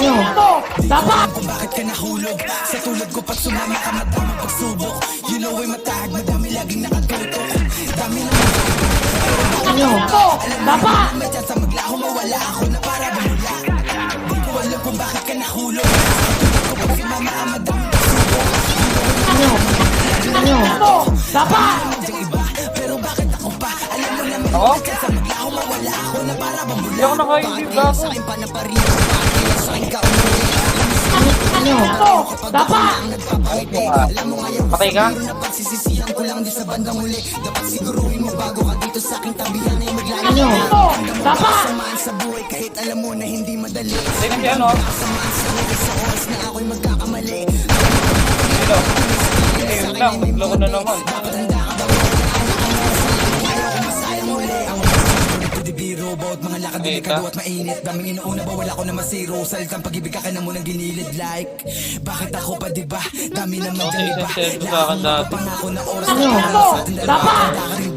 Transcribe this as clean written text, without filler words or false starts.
Ano? Dapat! Kung bakit ka nahulog sa tulad ko pag sumama ka madaming pagsubok. You know ay matahag, madami laging nakatutok. Dami lang Ano? Dapat! may chance na maglaho, mawala ako na para bumula. Di ko alam kung bakit ka nahulog sa tulad ko pag sumama ka madaming pagsubok. Ano? Ano? Dapat! Yung iba, pero bakit ako pa? Alam mo naman Ako? may chance na maglaho, mawala ako na para bumula. Hindi ako nakaintip Kaya ako. sa akin pa na parin, kaya sa akin ka umuwi. Ano? Dapat! Alam mo ngayon, Patay ka? na pagsisisihan ko lang di sa bandang huli. Dapat siguruhin mo bago ka dito sa aking tabihan ay maglalaro. Ano? Dapat! Samaan sa buhay kahit alam mo na hindi madali. Hindi kasi ano. Samaan sa buhay sa oras na ako'y magkakamali. Ito. Eh, yun lang. Loko na naman. Biro, bawat mga lakad Ay, delikado at mainit. Daming inuuna bawal ako na masiro. Salitang pag-ibig ka na munang ginilid like. Bakit ako pa diba? Dami naman dyan iba. Isang selfie sa akin dati. Pangako na oras Ano? na para sa ating dalawa. Dapat! Handa ka rin